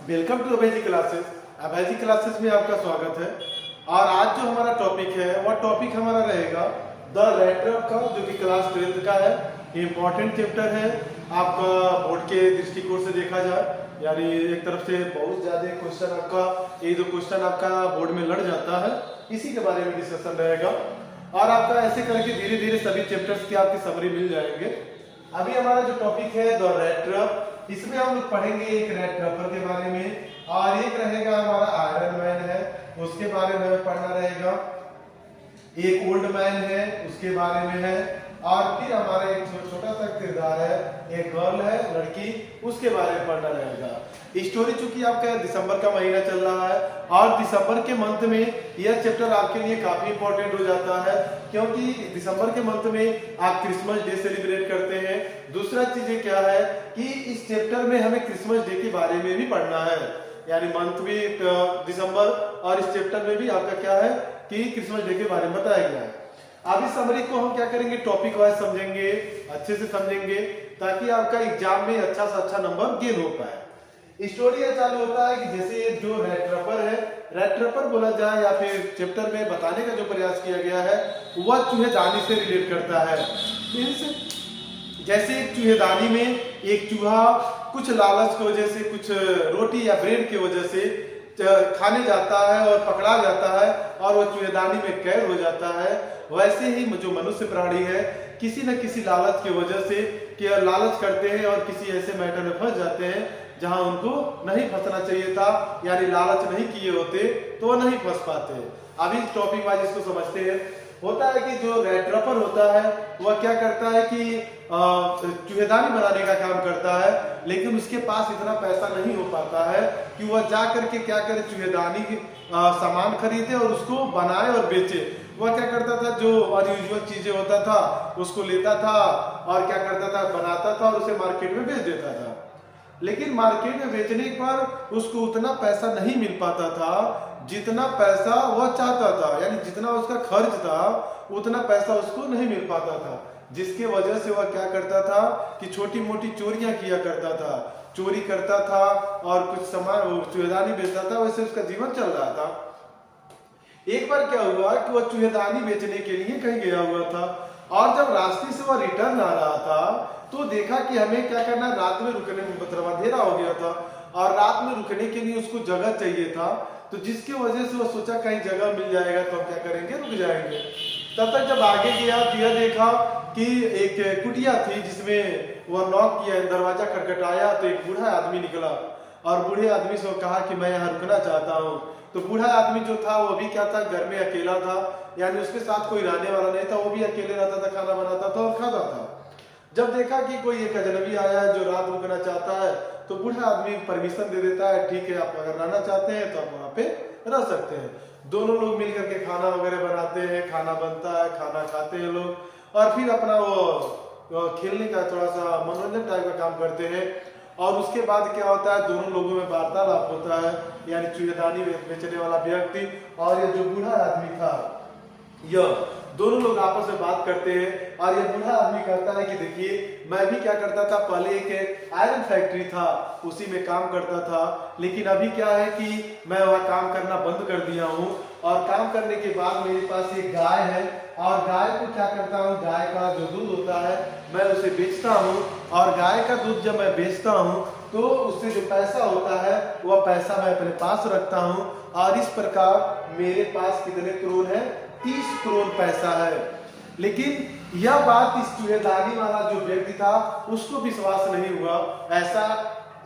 Welcome to Abhay ji classes. Abhay ji classes में आपका स्वागत है। और आज जो हमारा टॉपिक है वह टॉपिक हमारा रहेगा द रेटर का, जो कि क्लास 12th का है। इम्पोर्टेंट चैप्टर है आपका बोर्ड के दृष्टिकोण से देखा जाए, यानी एक तरफ से बहुत ज्यादा क्वेश्चन आपका, एक दो क्वेश्चन आपका बोर्ड में लड़ जाता है, इसी के बारे में डिस्कशन रहेगा। और आपका ऐसे करके धीरे धीरे सभी चैप्टर्स की आपकी समरी मिल जाएंगे। अभी हमारा जो टॉपिक है द रेटर, इसमें हम लोग पढ़ेंगे एक रेड रबर के बारे में, और एक रहेगा हमारा आयरन मैन है, उसके बारे में पढ़ना रहेगा। एक ओल्ड मैन है, उसके बारे में है। और फिर हमारा एक छोटा सा किरदार है, एक गर्ल है, लड़की, उसके बारे में पढ़ना रहेगा। स्टोरी चूंकि आपका दिसंबर का महीना चल रहा है और दिसंबर के मंथ में यह चैप्टर आपके लिए काफी इंपॉर्टेंट हो जाता है, क्योंकि दिसंबर के मंथ में आप क्रिसमस डे सेलिब्रेट करते हैं। दूसरा चीज क्या है कि इस चैप्टर में हमें क्रिसमस डे के बारे में भी पढ़ना है, यानी मंथ भी दिसंबर, और इस चैप्टर में भी आपका क्या है कि क्रिसमस डे के बारे में बताया गया है। अब इस समरी को हम क्या करेंगे, टॉपिक वाइज समझेंगे, अच्छे से समझेंगे, ताकि आपका एग्जाम में अच्छा से अच्छा नंबर गेन हो पाए। स्टोरी यह चालू होता है कि जैसे जो रेड रबर है, रेड रबर बोला जाए या फिर चैप्टर में बताने का जो प्रयास किया गया है वह चूहेदानी से रिलेट करता है। जैसे एक चूहेदानी में एक चूहा कुछ लालच की वजह से, कुछ रोटी या ब्रेड की वजह से खाने जाता है और पकड़ा जाता है और वह चूहेदानी में कैद हो जाता है। वैसे ही जो मनुष्य प्राणी है, किसी न किसी लालच की वजह से लालच करते हैं और किसी ऐसे मैटर में फंस जाते हैं जहां उनको नहीं फंसना चाहिए था, यानी लालच नहीं किए होते तो वह नहीं फंस पाते। अभी टॉपिक वाइज इसको समझते हैं। होता है कि जो रेड रबर होता है वह क्या करता है कि चूहेदानी बनाने का काम करता है, लेकिन उसके पास इतना पैसा नहीं हो पाता है कि वह जा करके क्या करे, चूहेदानी की सामान खरीदे और उसको बनाए और बेचे। वह क्या करता था, जो अनयूजुअल चीजें होता था उसको लेता था और क्या करता था, बनाता था और उसे मार्केट में बेच देता था। लेकिन मार्केट में बेचने पर उसको उतना पैसा नहीं मिल पाता था जितना पैसा वह चाहता था, यानी जितना उसका खर्च था उतना पैसा उसको नहीं मिल पाता था, जिसके वजह से वह क्या करता था कि छोटी मोटी चोरियां किया करता था, चोरी करता था और कुछ सामान चूहेदानी बेचता था। वैसे उसका जीवन चल रहा था। एक बार क्या हुआ कि वह चूहेदानी बेचने के लिए कहीं गया हुआ था और जब रास्ते से वह रिटर्न आ रहा था तो देखा कि हमें क्या करना, रात में रुकने में मतलब अंधेरा हो गया था और रात में रुकने के लिए उसको जगह चाहिए था। तो जिसकी वजह से वो सोचा कहीं जगह मिल जाएगा तो हम क्या करेंगे, रुक जाएंगे। तब तक जब आगे गया तो यह देखा कि एक कुटिया थी जिसमें वह नॉक किया, दरवाजा खटखटाया तो एक बूढ़ा आदमी निकला और बूढ़े आदमी से कहा कि मैं यहाँ रुकना चाहता हूँ। तो बूढ़ा आदमी जो था वो भी क्या था, घर में अकेला था, यानी उसके साथ कोई रहने वाला नहीं था, वो भी अकेले रहता था, खाना बनाता था और खाता था। जब देखा कि कोई एक अजनबी आया है जो रात रुकना चाहता है तो बूढ़ा आदमी परमिशन दे देता है, ठीक है आप अगर रहना चाहते हैं तो आप वहाँ पे रह सकते हैं। दोनों लोग मिलकर के खाना वगैरह बनाते हैं, खाना बनता है, खाना खाते हैं लोग और फिर अपना वो खेलने का थोड़ा सा मनोरंजन टाइप का काम करते हैं। और उसके बाद क्या होता है, दोनों लोगों में वार्तालाप होता है, यानी चूहेदानी बेचने वाला व्यक्ति और ये जो बूढ़ा आदमी था, यह दोनों लोग आपस में बात करते हैं। और यह बूढ़ा आदमी कहता है कि देखिए मैं भी क्या करता था, पहले एक आयरन फैक्ट्री था उसी में काम करता था, लेकिन अभी क्या है कि मैं वह काम करना बंद कर दिया हूँ और काम करने के बाद मेरे पास एक गाय है और गाय को क्या करता हूँ, गाय का जो दूध होता है मैं उसे बेचता हूँ और गाय का दूध जब मैं बेचता हूँ तो उससे जो पैसा होता है वह पैसा मैं अपने पास रखता हूँ और इस प्रकार मेरे पास कितने करोड़ है, 30 करोड़ पैसा है। लेकिन यह बात इस चूहेदानी वाला जो व्यक्ति था उसको विश्वास नहीं हुआ, ऐसा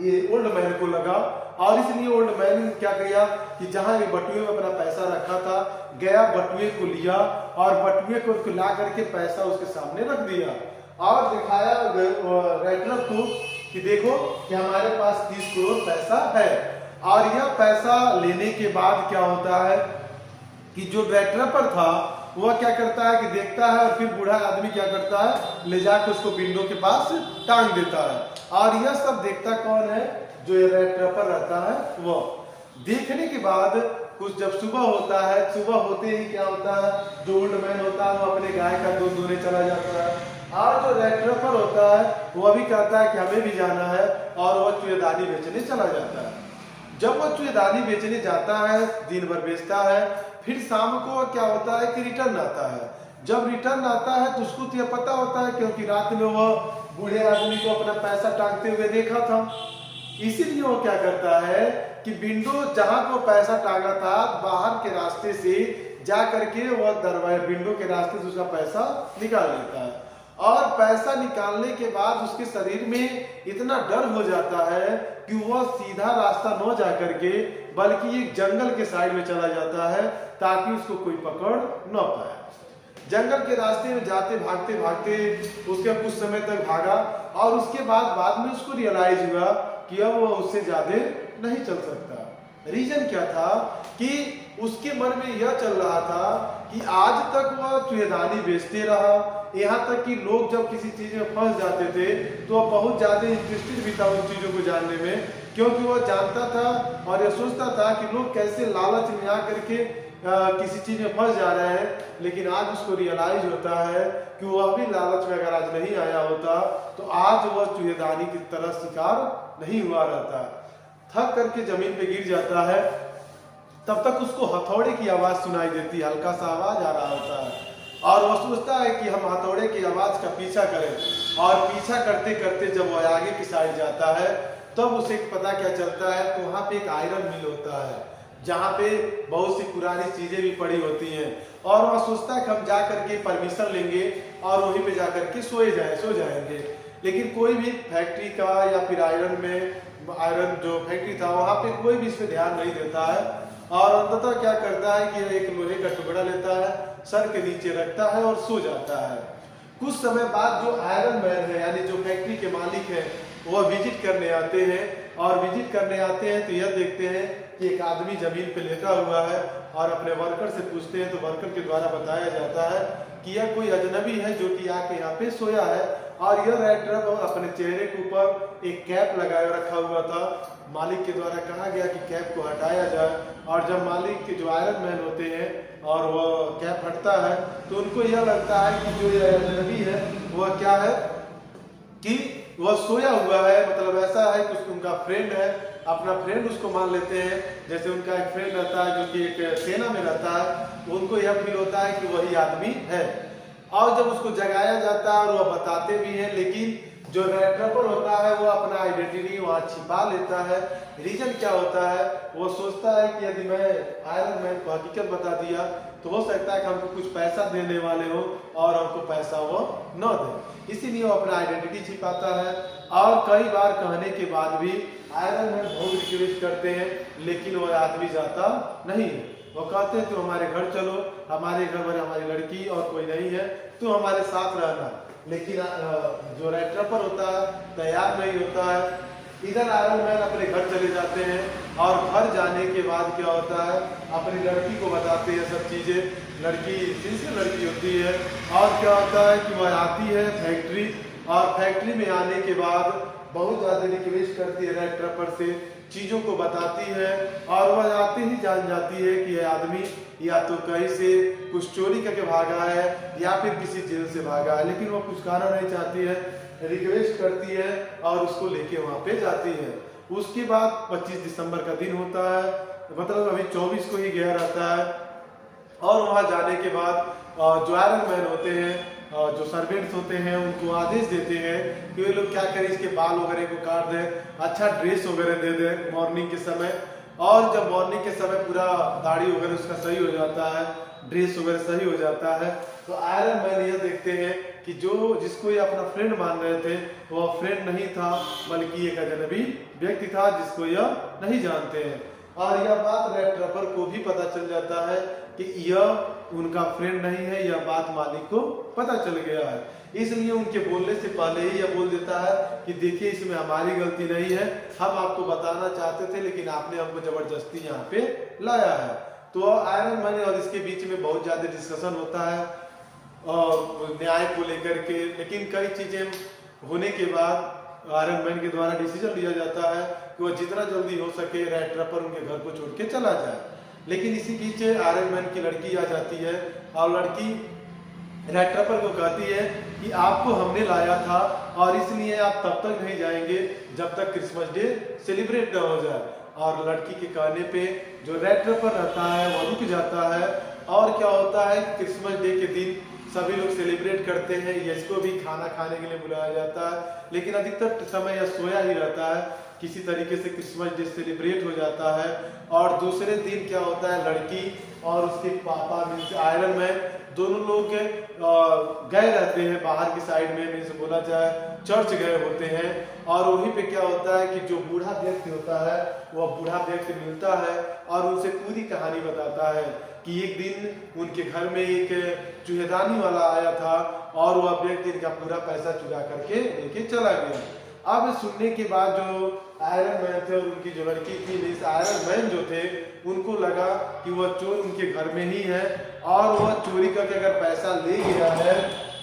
ये ओल्ड मैन को लगा और इसलिए ओल्ड मैन ने क्या किया कि जहां ये बटुए में अपना पैसा रखा था, गया बटुए को लिया और बटुए को ला करके पैसा उसके सामने रख दिया और दिखाया रेटलर को कि देखो कि हमारे पास 30 करोड़ पैसा है। और यह पैसा लेने के बाद क्या होता है कि जो रेटलर था वह क्या करता है कि देखता है और फिर बूढ़ा आदमी क्या करता है, ले जाकर उसको विंडो के पास टांग देता है। और यह सब देखता कौन है, जो ये रेटलर रहता है वो। देखने के बाद कुछ जब सुबह होता है, सुबह होते ही क्या होता है, जो ओल्ड मैन होता है वो अपने गाय का दूध दूहने चला जाता है और जो रेटलर होता है वह भी कहता है कि हमें भी जाना है और वह चूहेदानी बेचने चला जाता है। जब वो चूहेदानी बेचने जाता है, दिन भर बेचता है, फिर शाम को क्या होता है कि रिटर्न आता है। जब रिटर्न आता है तो उसको तो यह पता होता है, क्योंकि रात में वो बूढ़े आदमी को अपना पैसा टांगते हुए देखा था। इसीलिए वो क्या करता है कि विंडो जहां को पैसा टांगा था, बाहर के रास्ते से जा करके वह दरवाजे विंडो के रास्ते से उसका पैसा निकाल लेता है। और पैसा निकालने के बाद उसके शरीर में इतना डर हो जाता है कि वह सीधा रास्ता न जा करके बल्कि एक जंगल के साइड में चला जाता है, ताकि उसको कोई पकड़ न पाए। जंगल के रास्ते में जाते भागते भागते उसके कुछ समय तक भागा, और उसके बाद में उसको रियलाइज हुआ कि अब वो उससे ज्यादा नहीं चल सकता। रीजन क्या था कि उसके मन में यह चल रहा था कि आज तक वह चूहेदानी बेचते रहा, यहाँ तक कि लोग जब किसी चीज में फंस जाते थे तो वह बहुत ज्यादा इंटरेस्टेड भी था उन चीजों को जानने में, क्योंकि वह जानता था और यह सोचता था कि लोग कैसे लालच में आ करके किसी चीज में फंस जा रहे हैं। लेकिन आज उसको रियलाइज होता है कि वह भी लालच में अगर आज नहीं आया होता तो आज वह चूहेदानी की तरह शिकार नहीं हुआ रहता। थक करके जमीन पे गिर जाता है, तब तक उसको हथौड़े की आवाज सुनाई देती है, हल्का सा आवाज आ रहा होता है, और वह सोचता है कि हम हथौड़े की आवाज का पीछा करें। और पीछा करते करते जब वह आगे की साइड जाता है तब उसे पता क्या चलता है कि वहां पे एक आयरन मिल होता है, जहाँ पे बहुत सी पुरानी चीजें भी पड़ी होती हैं। और वह सोचता है कि हम जा करके परमिशन लेंगे और वहीं पे जा करके सो जाएंगे। लेकिन कोई भी फैक्ट्री का या फिर आयरन जो फैक्ट्री था वहां पे कोई भी इस पे ध्यान नहीं देता है, और अंततः क्या करता है कि एक लोहे का टुकड़ा लेता है, सर के नीचे रखता है और सो जाता है। कुछ समय बाद जो आयरन मैन है यानी जो फैक्ट्री के मालिक है वह विजिट करने आते हैं, और विजिट करने आते हैं तो यह देखते हैं कि एक आदमी जमीन पे लेटा हुआ है, और अपने वर्कर से पूछते हैं तो वर्कर के द्वारा बताया जाता है कि यह कोई अजनबी है जो कि आके यहाँ पे सोया है। और यह राइटर अपने चेहरे के ऊपर एक कैप लगाए रखा हुआ था। मालिक के द्वारा कहा गया कि कैप को हटाया जाए, और जब मालिक के जो आयरन मैन होते हैं और वह कैप हटता है तो उनको यह लगता है कि जो यह अजनबी है वह क्या है कि वह सोया हुआ है, मतलब ऐसा है कि उनका फ्रेंड है, अपना फ्रेंड उसको मान लेते हैं। जैसे उनका एक फ्रेंड रहता है जो कि एक सेना में रहता है, उनको यह फील होता है कि वही आदमी है। और जब उसको जगाया जाता है और वह बताते भी हैं, लेकिन जो ट्रैपर होता है वो अपना आइडेंटिटी वहाँ छिपा लेता है। रीजन क्या होता है, वो सोचता है कि यदि मैं आयरन मैन को हकीकत बता दिया तो हो सकता है कि हमको कुछ पैसा देने वाले हो और हमको पैसा वो न दे, इसीलिए वो अपना आइडेंटिटी छिपाता है। और कई बार कहने के बाद भी आयरन मैन बहुत रिक्वेस्ट करते हैं, लेकिन वह आदमी जाता नहीं है। वो कहते हैं तुम हमारे घर चलो, हमारे घर में हमारी लड़की और कोई नहीं है, तुम हमारे साथ रहना। लेकिन जो ट्रैपर होता है तैयार नहीं होता है। इधर आयरन मैन अपने घर चले जाते हैं, और घर जाने के बाद क्या होता है अपनी लड़की को बताते हैं सब चीजें। लड़की सिंसियर लड़की होती है, और क्या होता है कि वह आती है फैक्ट्री, और फैक्ट्री में आने के बाद बहुत ज्यादा रिक्वेस्ट करती है रेड ट्रैपर से, चीजों को बताती है, और वह आते ही जान जाती है कि यह आदमी या तो कहीं से कुछ चोरी करके भागा है या फिर किसी जेल से भागा है। लेकिन वह कुछ कहना नहीं चाहती है, रिक्वेस्ट करती है और उसको लेके वहां पे जाती है। उसके बाद 25 दिसंबर का दिन होता है, मतलब अभी 24 को ही गया रहता है। और वहां जाने के बाद जो आयरन मैन होते हैं, जो सर्वेंट्स होते हैं, उनको आदेश देते हैं कि वे लोग क्या करें, इसके बाल वगैरह को काट दें, अच्छा ड्रेस वगैरह दे दें मॉर्निंग के समय। और जब मॉर्निंग के समय पूरा दाढ़ी वगैरह उसका सही हो जाता है, ड्रेस वगैरह सही हो जाता है, तो आयरन मैन यह देखते हैं कि जिसको ये अपना फ्रेंड मान रहे थे वह फ्रेंड नहीं था, बल्कि एक अजनबी व्यक्ति था जिसको यह नहीं जानते हैं। और यह बात रेड ट्रैपर को भी पता चल जाता है कि यह उनका फ्रेंड नहीं है, यह बात मालिक को पता चल गया है। इसलिए उनके बोलने से पहले ही यह बोल देता है कि देखिए इसमें हमारी गलती नहीं है, हम आपको बताना चाहते थे लेकिन आपने हमको जबरदस्ती यहाँ पे लाया है। तो आयरन मैन और इसके बीच में बहुत ज्यादा डिस्कशन होता है न्याय को लेकर के। लेकिन कई चीजें होने के बाद आयरन मैन के द्वारा डिसीजन लिया जाता है कि वह जितना जल्दी हो सके रेड ट्रैपर उनके घर को छोड़ के चला जाए। लेकिन इसी बीच आयरन मैन की लड़की आ जाती है, और लड़की रेड ट्रैपर को कहती है कि आपको हमने लाया था और इसलिए आप तब तक नहीं जाएंगे जब तक क्रिसमस डे सेलिब्रेट न हो जाए। और लड़की के कहने पे जो रेड पर रहता है वो रुक जाता है। और क्या होता है, क्रिसमस डे के दिन सभी लोग सेलिब्रेट करते हैं, इसको भी खाना खाने के लिए बुलाया जाता है, लेकिन अधिकतर समय यह सोया ही रहता है। किसी तरीके से क्रिसमस डे सेलिब्रेट हो जाता है। और दूसरे दिन क्या होता है, लड़की और उसके पापा मीन्स आयरन मैन दोनों लोग गए रहते हैं बाहर की साइड में, मीन्स बोला जाए चर्च गए होते हैं। और वहीं पे क्या होता है कि जो बूढ़ा व्यक्ति होता है वह बूढ़ा व्यक्ति मिलता है और उनसे पूरी कहानी बताता है कि एक दिन उनके घर में एक चूहेदानी वाला आया था और वह व्यक्ति इनका पूरा पैसा चुरा करके लेके चला गया। अब सुनने के बाद जो आयरन मैन थे और उनकी जो लड़की थी, मीन्स आयरन मैन जो थे, उनको लगा कि वह चोर उनके घर में ही है और वह चोरी करके अगर पैसा ले गया है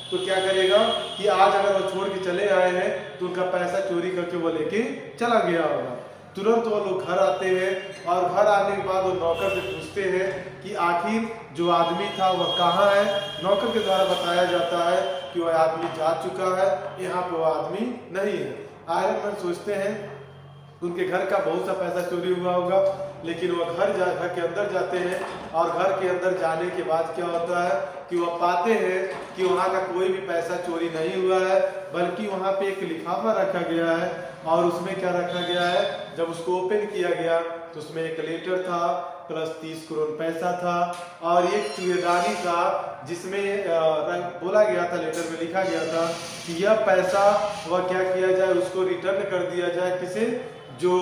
तो क्या करेगा कि आज अगर वो छोड़ के चले आए हैं तो उनका पैसा चोरी करके वो लेके चला गया होगा। तुरंत वो लोग घर आते हैं और घर आने के बाद वो नौकर से पूछते हैं कि आखिर जो आदमी था वह कहाँ है। नौकर के द्वारा बताया जाता है कि वह आदमी जा चुका है, यहाँ पे वह आदमी नहीं है। आयरन मैन सोचते हैं उनके घर का बहुत सा पैसा चोरी हुआ होगा, लेकिन वह घर के अंदर जाते हैं और घर के अंदर जाने के बाद क्या होता है कि वह पाते हैं कि वहाँ का कोई भी पैसा चोरी नहीं हुआ है, बल्कि वहाँ पे एक लिफाफा रखा गया है। और उसमें क्या रखा गया है, जब उसको ओपन किया गया तो उसमें एक लेटर था प्लस 30 करोड़ पैसा था और एक चूहेदानी था जिसमें बोला गया था, लेटर में लिखा गया था कि यह पैसा वह क्या किया जाए, उसको रिटर्न कर दिया जाए किसे, जो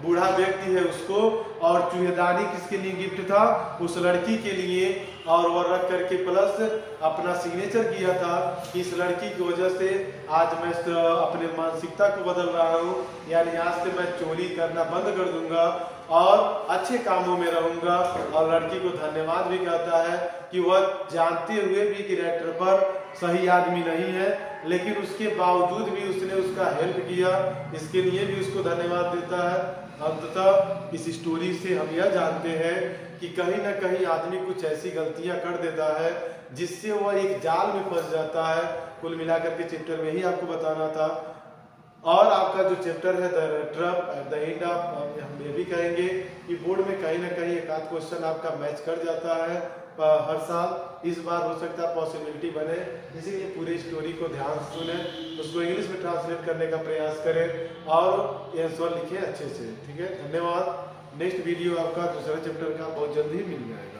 बूढ़ा व्यक्ति है उसको। और चूहेदानी किसके लिए गिफ्ट था, उस लड़की के लिए। और वह रख करके प्लस अपना सिग्नेचर किया था कि इस लड़की की वजह से आज मैं अपने मानसिकता को बदल रहा हूँ, यानी आज से मैं चोरी करना बंद कर दूंगा और अच्छे कामों में रहूंगा। और लड़की को धन्यवाद भी कहता है कि वह जानते हुए भी कि राइटर पर सही आदमी नहीं है, लेकिन उसके बावजूद भी उसने उसका हेल्प किया, इसके लिए भी उसको धन्यवाद देता है। अंततः इस स्टोरी से हम यह जानते हैं कि कहीं ना कहीं आदमी कुछ ऐसी गलतियां कर देता है जिससे वह एक जाल में फंस जाता है। कुल मिलाकर के चैप्टर में ही आपको बताना था। और आपका जो चैप्टर है the trap at the end of, हम ये भी कहेंगे कि बोर्ड में कहीं ना कहीं एक आध क्वेश्चन आपका मैच कर जाता है हर साल। इस बार हो सकता है पॉसिबिलिटी बने, इसीलिए पूरी स्टोरी को ध्यान से सुने, उसको इंग्लिश में ट्रांसलेट करने का प्रयास करें और आंसर लिखें अच्छे से। ठीक है, धन्यवाद। नेक्स्ट वीडियो आपका दूसरे चैप्टर का बहुत जल्दी ही मिल जाएगा।